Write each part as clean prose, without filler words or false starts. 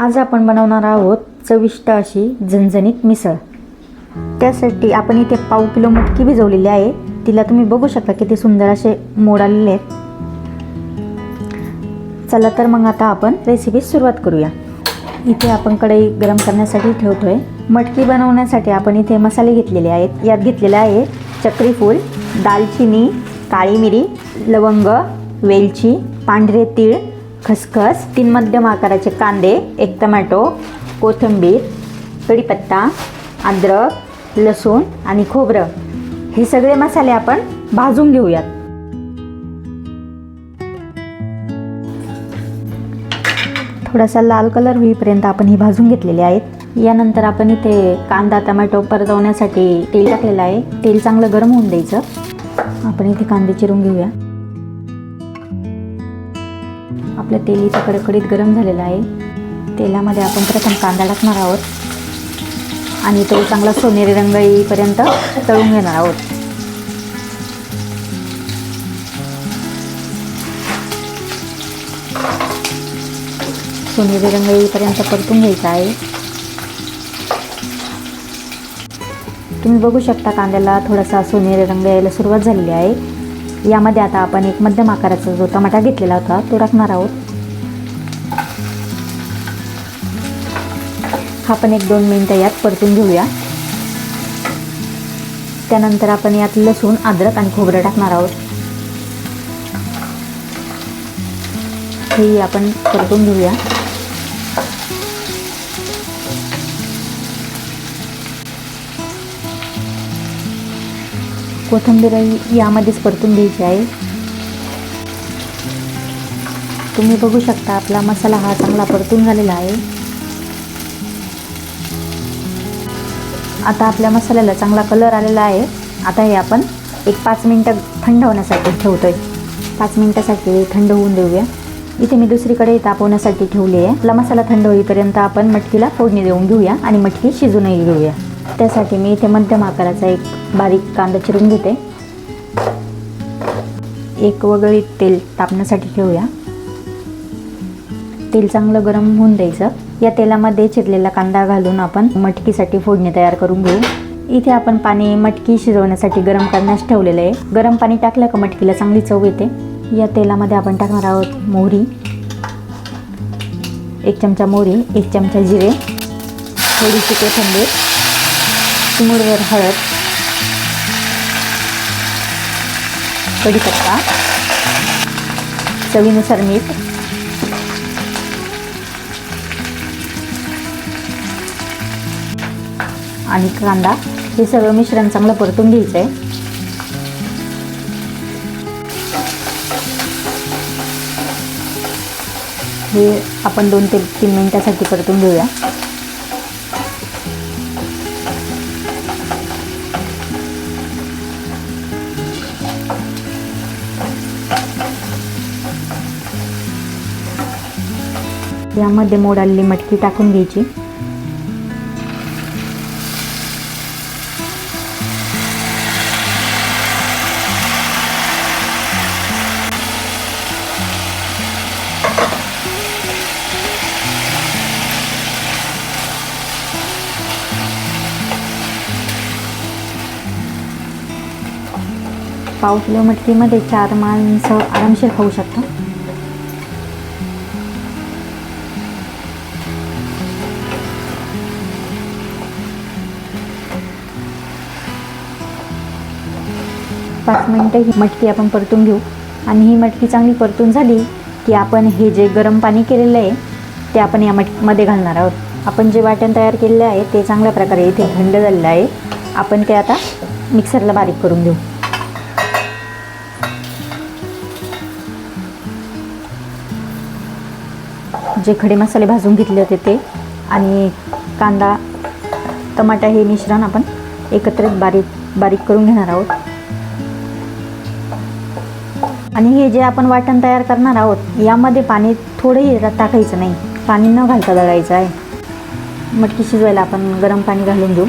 आज आपण बनवणार आहोत चविष्ट अशी झणझणीत मिसळ। त्यासाठी आपण इथे पाव किलो मटकी भिजवलेली आहे। तिला तुम्ही बघू शकता किती सुंदर असे मोड आलेले आहेत। चला तर मग आता आपण रेसिपी सुरुवात करूया। इथे आपण कढई गरम करण्यासाठी ठेवतोय। मटकी बनवण्यासाठी आपण इथे मसाले घेतलेले आहेत। यात घेतलेले आहे चक्री फूल, दालचिनी, काळी मिरी, लवंग, वेलची, पांढरे तीळ, खसखस, 3 मध्यम आकाराचे कांदे, 1 टोमॅटो, कोथिंबीर, कढीपत्ता, अद्रक, लसूण आणि खोबरं। हे सगळे मसाले आपण भाजून घेऊयात। थोडासा लाल कलर होईपर्यंत आपण हे भाजून घेतलेले आहेत। यानंतर आपण इथे कांदा टोमॅटो परतवण्यासाठी तेल टाकलेलं आहे। तेल चांगलं गरम होऊन द्यायचं। आपण इथे कांदे चिरून घेऊया। आपलं तेल इथे कडकडीत गरम झालेलं आहे। तेलामध्ये आपण प्रथम कांदा टाकणार आहोत आणि तो चांगला सोनेरी रंग येईपर्यंत तळून घेणार आहोत। सोनेरी रंग येईपर्यंत परतून घ्यायचा आहे। तुम्ही बघू शकता कांद्याला थोडासा सोनेरी रंग यायला सुरुवात झालेली आहे। यामध्ये आता आपण 1 मध्यम आकाराचा जो टमाटा घेतलेला होता तो टाकणार आहोत। हा पण 1-2 मिनिटं यात परतून घेऊया। त्यानंतर आपण यात लसूण, अद्रक आणि खोबरं टाकणार आहोत। हे आपण परतून घेऊया। कोथिंबीर यामध्येच परतून घ्यायची आहे। तुम्ही बघू शकता आपला मसाला हा चांगला परतून झालेला आहे। आता आपल्या मसाल्याला चांगला कलर आलेला आहे। आता हे आपण 5 मिनिटं थंड होण्यासाठी ठेवतोय। 5 मिनिटासाठी थंड होऊन देऊया। इथे मी दुसरी कढई तापवण्यासाठी ठेवली आहे। आपला मसाला थंड होईपर्यंत आपण मटकीला फोडणी देऊन घेऊया आणि मटकी शिजूनही घेऊया। त्यासाठी मी इथे मध्यम आकाराचा एक बारीक कांदा चिरून घेते। एक वगळीत तेल तापण्यासाठी ठेवूया। तेल चांगलं गरम होऊन द्यायचं। या तेलामध्ये चिरलेला कांदा घालून आपण मटकीसाठी फोडणी तयार करून घेऊ। इथे आपण पाणी मटकी शिजवण्यासाठी गरम करण्यास ठेवलेलं आहे। गरम पाणी टाकलं का मटकीला चांगली चव येते। या तेलामध्ये आपण टाकणार आहोत मोहरी, 1 चमचा मोहरी, 1 चमचा जिरे, थोडीशी कोथिंबीर, चिमूटभर हळद, कढीपत्ता, चवीनुसार मीठ, आणि कांदा। हे सगळं मिश्रण चांगलं परतून घ्यायचं आहे। हे आपण 2 ते 3 मिनिटासाठी परतून घेऊया। यामध्ये मोड आलेली मटकी टाकून घ्यायची। पाव किलो मटकीमध्ये 4 माणसं आरामशीर खाऊ शकता। पाच मिनिटं ही मटकी आपण परतून घेऊ आणि ही मटकी चांगली परतून झाली की आपण हे जे गरम पाणी केलेलं आहे ते आपण या मटकीमध्ये घालणार आहोत। आपण जे वाटण तयार केलेले आहे ते चांगल्या प्रकारे इथे थंड झालेलं आहे। आपण ते आता मिक्सरला बारीक करून घेऊ। जे खडे मसाले भाजून घेतले होते ते आणि कांदा टमाटा हे मिश्रण आपण एकत्रित बारीक करून घेणार आहोत। आणि हे जे आपण वाटण तयार करणार आहोत यामध्ये पाणी थोडंही टाकायचं नाही। पाणी न घालता दळायचं आहे। मटकी शिजवायला आपण गरम पाणी घालून घेऊ।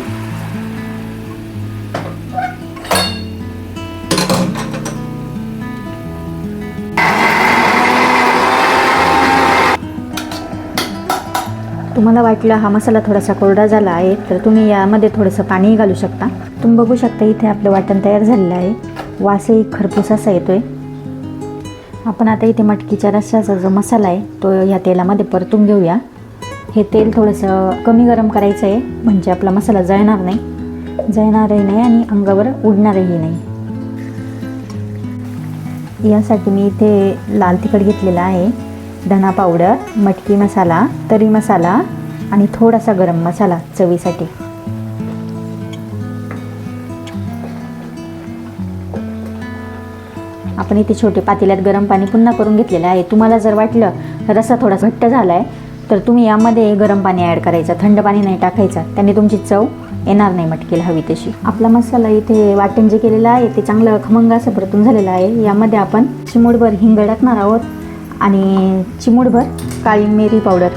तुम्हाला वाटलं हा मसाला थोडासा कोरडा झाला आहे तर तुम्ही यामध्ये थोडंसं पाणीही घालू शकता. तुम्ही बघू शकता इथे आपलं वाटण तयार झालेलं आहे. वासही खरपूस असा येतोय. आपण आता इथे मटकीच्या रस्स्याचा जो मसाला आहे तो या तेलामध्ये परतून घेऊया. हे तेल थोडंसं कमी गरम करायचं आहे म्हणजे आपला मसाला जळणारही नाही आणि अंगावर उडणारही नाही. यासाठी मी इथे लाल तिखट घेतलेला आहे, धना पावडर, मटकी मसाला, तरी मसाला आणि थोडासा गरम मसाला चवीसाठी. आपण इथे छोटे पातेल्यात गरम पाणी पुन्हा करून घेतलेलं आहे. तुम्हाला जर वाटलं रस्सा थोडासा घट्ट झाला आहे तर तुम्ही यामध्ये गरम पाणी ॲड करायचं, थंड पाणी नाही टाकायचं. त्याने तुमची चव येणार नाही मटकीला हवी तशी. आपला मसाला इथे वाटण जे केलेलं आहे ते चांगलं खमंग असं परतून झालेलं आहे. यामध्ये आपण चिमूटभर हिंग टाकणार आहोत आणि चिमूटभर काळी मिरी पावडर,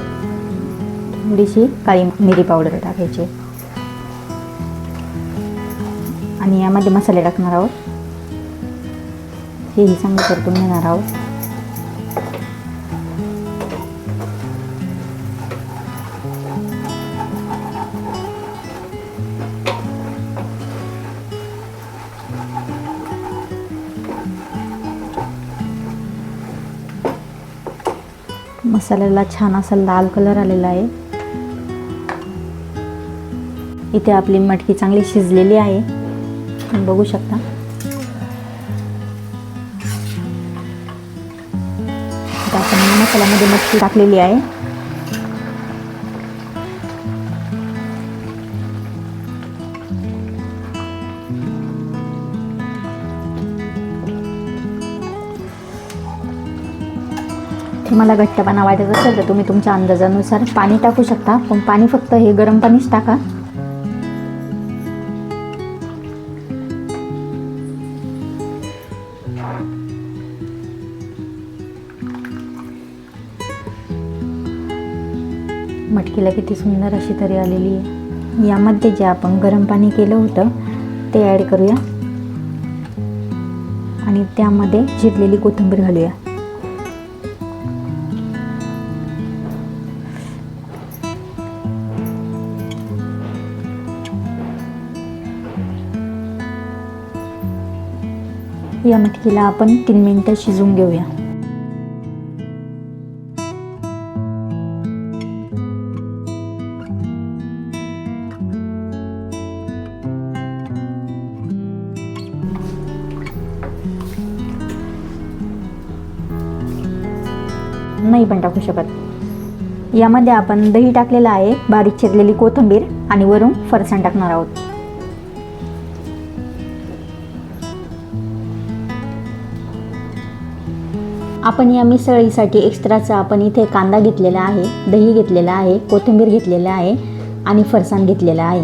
थोडीशी काळी मिरी पावडर टाकायची आणि यामध्ये मसाले टाकणार आहोत. हेही चांगलं परतून घेणार आहोत. मसाल्याला छान असा लाल कलर आलेला आहे. इथे आपली मटकी चांगली शिजलेली आहे, तुम्ही बघू शकता. आता आपण मसाल्यामध्ये मटकी टाकलेली आहे. तुम्हाला घट्टपणा वाटत असेल तर तुम्ही तुमच्या अंदाजानुसार पाणी टाकू शकता, पण पाणी फक्त हे गरम पाणीच टाका. मटकीला किती सुंदर अशी तरी आलेली आहे. यामध्ये जे आपण गरम पाणी केलं होतं ते ॲड करूया आणि त्यामध्ये चिरलेली कोथिंबीर घालूया. या मटकीला आपण 3 मिनिटं शिजवून घेऊया. नाही पण टाकू शकत. यामध्ये आपण दही टाकलेलं आहे, बारीक चिरलेली कोथिंबीर आणि वरून फरसाण टाकणार आहोत. आपण या मिसळीसाठी एक्स्ट्राचा आपण इथे कांदा घेतलेला आहे, दही घेतलेला आहे, कोथिंबीर घेतलेला आहे आणि फरसाण घेतलेला आहे.